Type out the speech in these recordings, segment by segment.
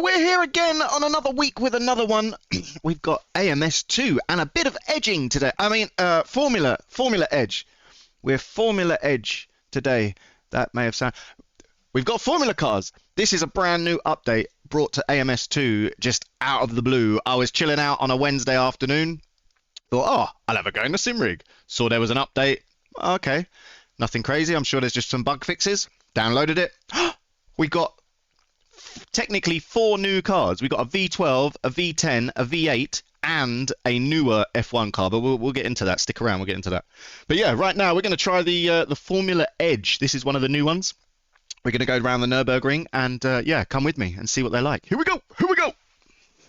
we're here again on another week with another one. We've got AMS2 and a bit of edging today. I mean, Formula Edge. We're Formula Edge today. That may have sounded... We've got Formula cars. This is a brand new update brought to AMS2 just out of the blue. I was chilling out on a Wednesday afternoon. Thought, oh, I'll have a go in the sim rig. Saw there was an update. Okay, nothing crazy. I'm sure there's just some bug fixes. Downloaded it. We got technically 4 new cars. We got a V12, a V10, a V8, and a newer F1 car. But we'll get into that. Stick around. We'll get into that. But yeah, right now we're going to try the Formula Edge. This is one of the new ones. We're going to go around the Nürburgring and yeah, come with me and see what they're like. Here we go. Here we go.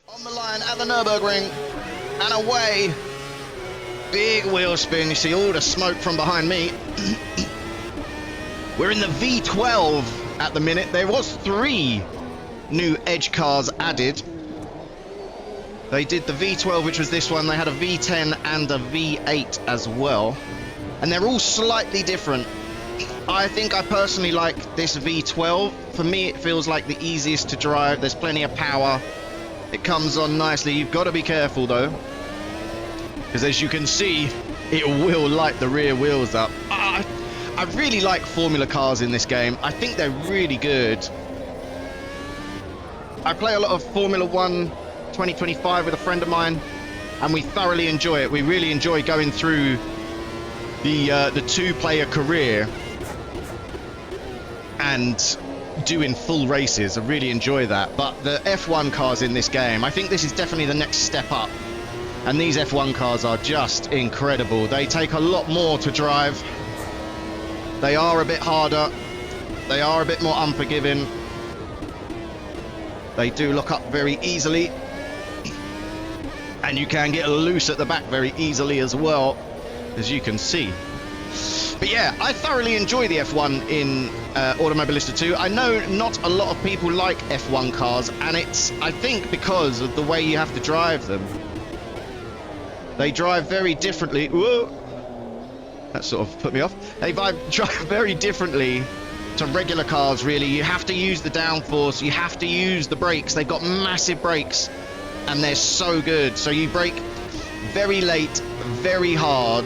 On the line at the Nürburgring and away. Big wheel spin. You see all the smoke from behind me. We're in the V12 at the minute. There was 3 new Edge cars added. They did the V12, which was this one. They had a V10 and a V8 as well. And they're all slightly different. I think I personally like this V12. For me, it feels like the easiest to drive. There's plenty of power. It comes on nicely. You've got to be careful, though, because as you can see, it will light the rear wheels up. I really like Formula cars in this game. I think they're really good. I play a lot of Formula 1 2025 with a friend of mine, and we thoroughly enjoy it. We really enjoy going through the 2-player career and doing full races. I really enjoy that. But the F1 cars in this game, I think this is definitely the next step up. And these F1 cars are just incredible. They take a lot more to drive. They are a bit harder. They are a bit more unforgiving. They do lock up very easily. And you can get loose at the back very easily as well, as you can see. But yeah, I thoroughly enjoy the F1 in Automobilista 2. I know not a lot of people like F1 cars, and it's, I think, because of the way you have to drive them. They drive very differently. Whoa! That sort of put me off. They drive very differently to regular cars, really. You have to use the downforce. You have to use the brakes. They've got massive brakes, and they're so good. So you brake very late, very hard.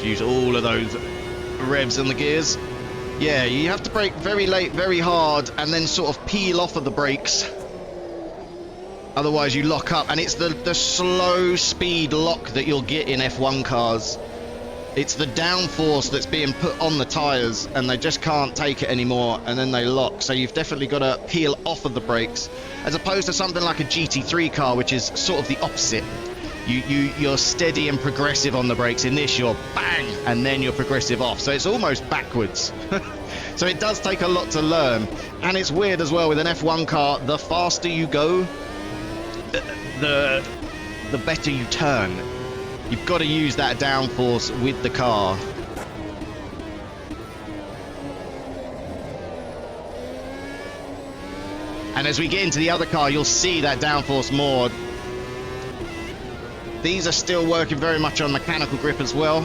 Use all of those revs and the gears. Yeah, you have to brake very late, very hard, and then sort of peel off of the brakes. Otherwise you lock up, and it's the slow speed lock that you'll get in F1 cars. It's the downforce that's being put on the tires, and they just can't take it anymore, and then they lock. So you've definitely got to peel off of the brakes, as opposed to something like a GT3 car, which is sort of the opposite. You're steady and progressive on the brakes. In this, you're bang, and then you're progressive off. So it's almost backwards. So it does take a lot to learn. And it's weird as well with an F1 car. The faster you go, the better you turn. You've got to use that downforce with the car. And as we get into the other car, you'll see that downforce more. These are still working very much on mechanical grip as well.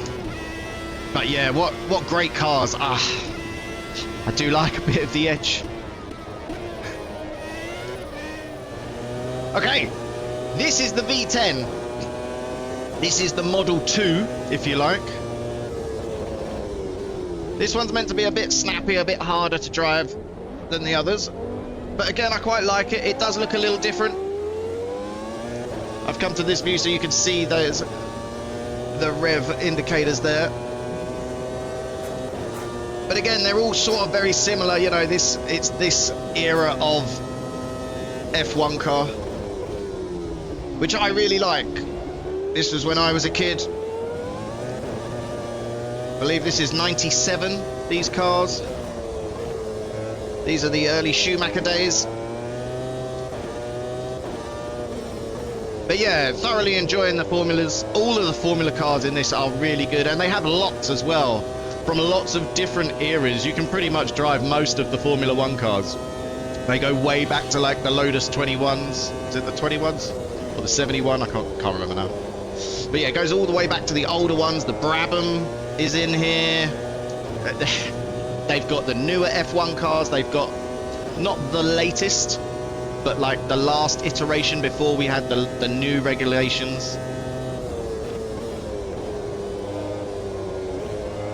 But yeah, what great cars. I do like a bit of the edge. Okay, this is the V10. This is the Model 2, if you like. This one's meant to be a bit snappy, a bit harder to drive than the others. But again, I quite like it. It does look a little different. I've come to this view so you can see those the rev indicators there. But again, they're all sort of very similar. You know, it's this era of F1 car, which I really like. This was when I was a kid. I believe this is 97, these cars. These are the early Schumacher days. But yeah, thoroughly enjoying the formulas. All of the Formula cars in this are really good, and they have lots as well. From lots of different eras, you can pretty much drive most of the Formula 1 cars. They go way back to like the Lotus 21s. Is it the 21s? Or the 71? I can't remember now. But yeah, it goes all the way back to the older ones. The Brabham is in here. They've got the newer F1 cars. They've got not the latest, but like the last iteration before we had the new regulations.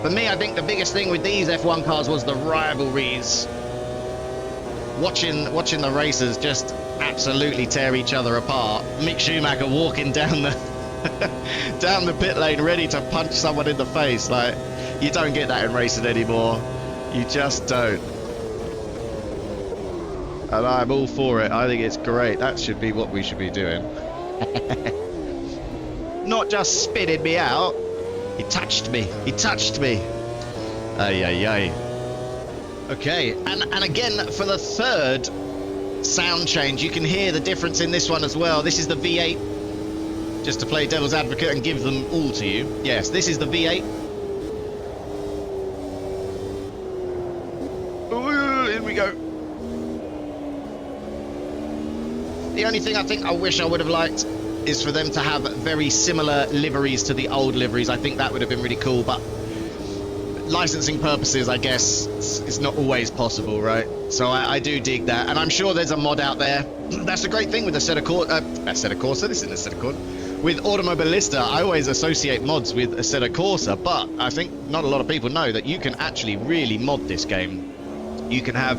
For me, I think the biggest thing with these F1 cars was the rivalries. Watching the racers just absolutely tear each other apart. Mick Schumacher walking down the down the pit lane ready to punch someone in the face. Like, you don't get that in racing anymore. You just don't. And I'm all for it. I think it's great. That should be what we should be doing. Not just spitting me out. He touched me. He touched me. Ay, ay, ay. Okay, and again, for the third sound change, you can hear the difference in this one as well. This is the V8. Just to play devil's advocate and give them all to you. Yes, this is the V8. Ooh, here we go. The only thing I think I wish I would have liked is for them to have very similar liveries to the old liveries. I think that would have been really cool, but licensing purposes, I guess, it's not always possible, right? So I do dig that, and I'm sure there's a mod out there. That's the great thing with Assetto Corsa. This isn't Assetto Corsa. With Automobilista, I always associate mods with Assetto Corsa, but I think not a lot of people know that you can actually really mod this game. You can have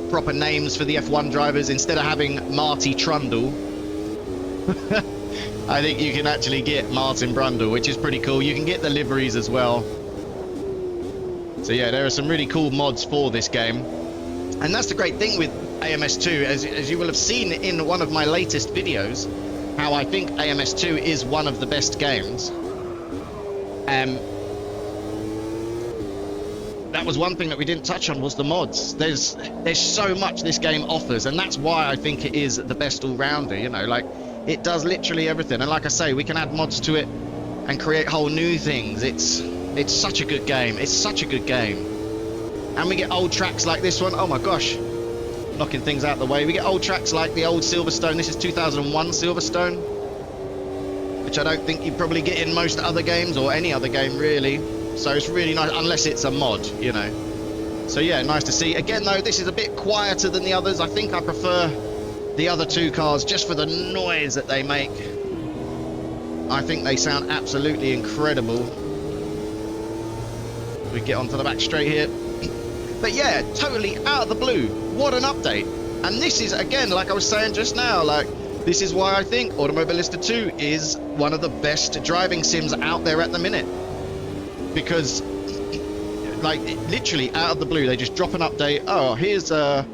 proper names for the F1 drivers. Instead of having Marty Trundle, I think you can actually get Martin Brundle, which is pretty cool. You can get the liveries as well. So yeah, there are some really cool mods for this game. And that's the great thing with AMS2, as you will have seen in one of my latest videos, how I think AMS2 is one of the best games. That was one thing that we didn't touch on, was the mods. There's so much this game offers, and that's why I think it is the best all-rounder, you know, like, it does literally everything. And like I say, we can add mods to it and create whole new things. It's such a good game. It's such a good game. And we get old tracks like this one. Oh my gosh. Knocking things out of the way. We get old tracks like the old Silverstone. This is 2001 Silverstone, which I don't think you probably get in most other games, or any other game really. So it's really nice, unless it's a mod, you know. So yeah, nice to see. Again though, this is a bit quieter than the others. I think I prefer the other two cars just for the noise that they make. I think they sound absolutely incredible. We get onto the back straight here. But yeah, totally out of the blue, what an update. And this is, again, like I was saying just now, like, this is why I think Automobilista 2 is one of the best driving sims out there at the minute. Because, like, literally out of the blue, they just drop an update. Oh, here's 4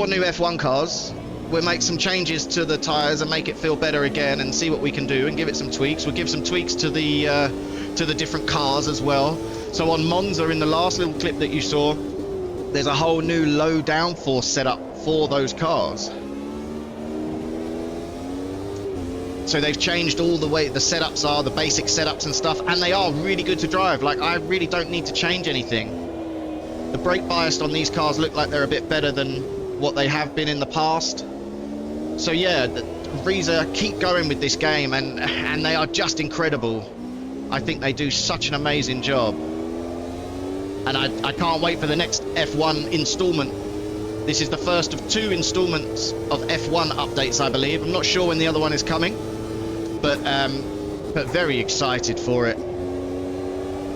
new F1 cars. We'll make some changes to the tyres and make it feel better again, and see what we can do and give it some tweaks. We'll give some tweaks to the different cars as well. So on Monza, in the last little clip that you saw, there's a whole new low downforce setup for those cars. So they've changed all the way the setups are, the basic setups and stuff, and they are really good to drive. Like, I really don't need to change anything. The brake bias on these cars look like they're a bit better than what they have been in the past. So yeah, Razer, keep going with this game, and they are just incredible. I think they do such an amazing job. And I can't wait for the next F1 installment. This is the first of 2 installments of F1 updates, I believe. I'm not sure when the other one is coming, but very excited for it.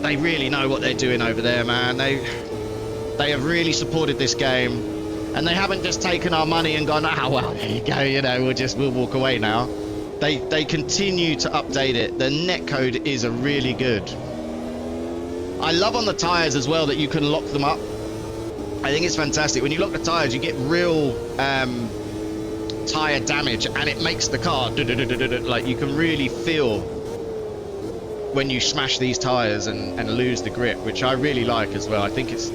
They really know what they're doing over there, man. They have really supported this game, and they haven't just taken our money and gone, oh well, there you go, you know, we'll walk away now. They continue to update it. The netcode is really good. I love on the tires as well that you can lock them up. I think it's fantastic. When you lock the tires, you get real tire damage, and it makes the car like, you can really feel when you smash these tires and lose the grip, which I really like as well. I think it's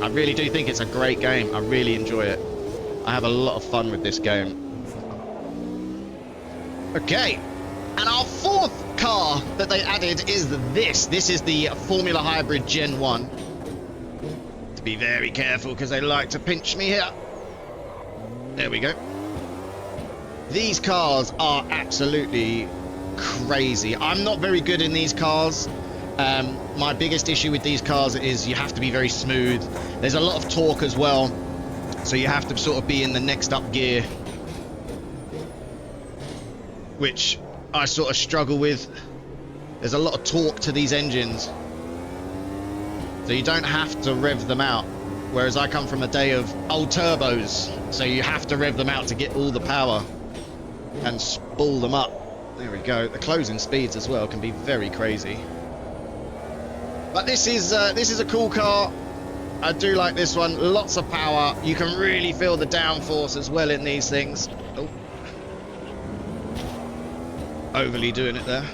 I really do think it's a great game. I really enjoy it. I have a lot of fun with this game. Okay, and our 4th car that they added is this. This is the Formula Hybrid Gen 1. To be very careful, because they like to pinch me here. There we go. These cars are absolutely crazy. I'm not very good in these cars. My biggest issue with these cars is you have to be very smooth. There's a lot of torque as well, so you have to sort of be in the next up gear, which I sort of struggle with. There's a lot of torque to these engines, so you don't have to rev them out, whereas I come from a day of old turbos, so you have to rev them out to get all the power and spool them up. There we go. The closing speeds as well can be very crazy. But this is a cool car. I do like this one. Lots of power. You can really feel the downforce as well in these things. Oh. Overly doing it there.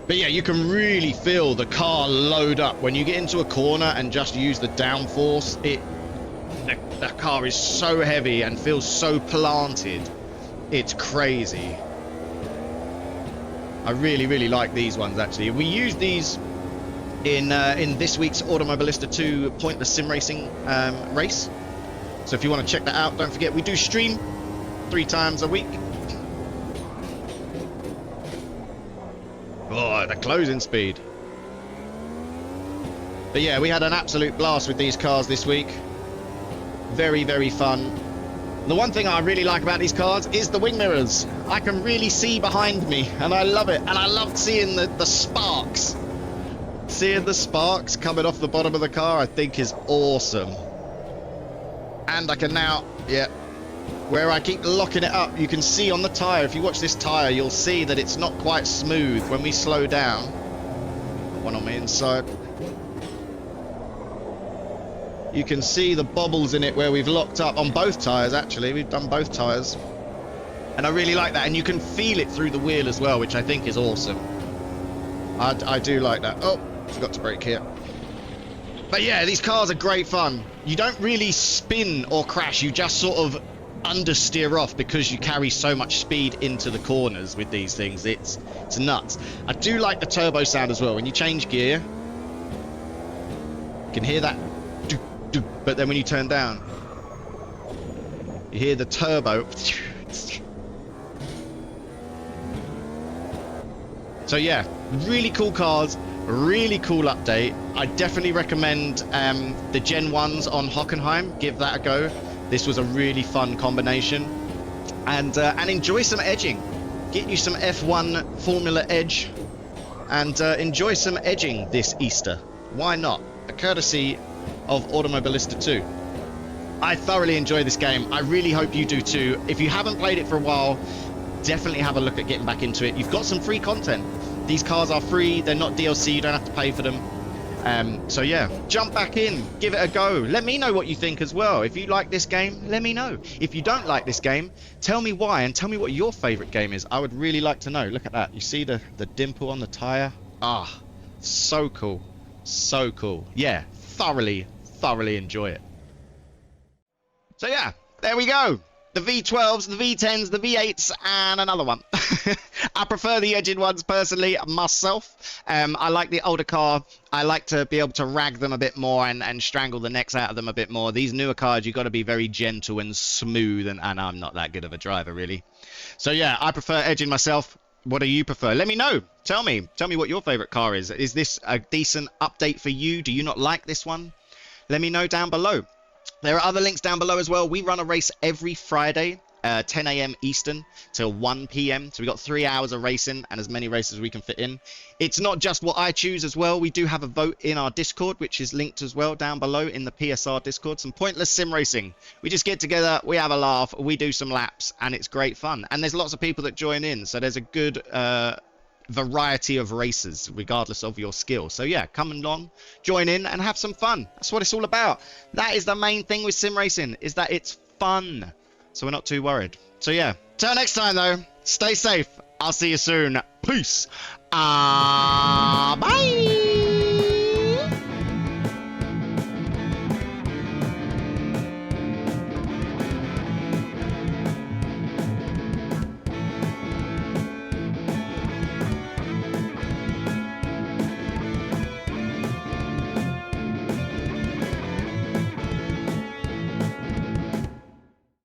But yeah, you can really feel the car load up when you get into a corner and just use the downforce. The car is so heavy and feels so planted. It's crazy. I really like these ones actually. We use these in this week's Automobilista 2 pointless sim racing race. So if you want to check that out, don't forget we do stream 3 times a week. Oh, the closing speed. But yeah, we had an absolute blast with these cars this week. Very fun. The one thing I really like about these cars is the wing mirrors. I can really see behind me, and I love it. And I love seeing the sparks. Seeing the sparks coming off the bottom of the car, I think is awesome. And I can now, yeah, where I keep locking it up, you can see on the tyre, if you watch this tyre, you'll see that it's not quite smooth when we slow down. One on the inside. You can see the bobbles in it where we've locked up on both tyres actually. We've done both tyres. And I really like that. And you can feel it through the wheel as well, which I think is awesome. I do like that. Oh, forgot to brake here. But yeah, these cars are great fun. You don't really spin or crash. You just sort of understeer off because you carry so much speed into the corners with these things. It's nuts. I do like the turbo sound as well. When you change gear, you can hear that. But then when you turn down, you hear the turbo. So yeah, really cool cars, really cool update. I definitely recommend the Gen 1s on Hockenheim. Give that a go. This was a really fun combination. And enjoy some edging. Get you some F1 Formula edge. And enjoy some edging this Easter. Why not? A courtesy of Automobilista 2. I thoroughly enjoy this game. I really hope you do too. If you haven't played it for a while, definitely have a look at getting back into it. You've got some free content. These cars are free. They're not DLC. You don't have to pay for them. So yeah, jump back in. Give it a go. Let me know what you think as well. If you like this game, let me know. If you don't like this game, tell me why and tell me what your favorite game is. I would really like to know. Look at that. You see the dimple on the tire? Ah, so cool. So cool. Yeah, thoroughly enjoy it. So yeah, there we go. The V12s, the V10s, the V8s, and another one. I prefer the edged ones personally, myself. I like the older car. I like to be able to rag them a bit more and strangle the necks out of them a bit more. These newer cars, you've got to be very gentle and smooth, and I'm not that good of a driver, really. So yeah, I prefer edging myself. What do you prefer? Let me know. Tell me what your favorite car is. Is this a decent update for you? Do you not like this one? Let me know down below. There are other links down below as well. We run a race every Friday, 10 a.m. Eastern till 1 p.m. So we've got 3 hours of racing and as many races as we can fit in. It's not just what I choose as well. We do have a vote in our Discord, which is linked as well down below in the PSR Discord. Some pointless sim racing. We just get together, we have a laugh, we do some laps, and it's great fun. And there's lots of people that join in. So there's a good variety of races regardless of your skill. So yeah, come along, join in and have some fun. That's what it's all about. That is the main thing with sim racing, is that it's fun, so we're not too worried. So yeah, till next time though, stay safe. I'll see you soon. Peace. Bye.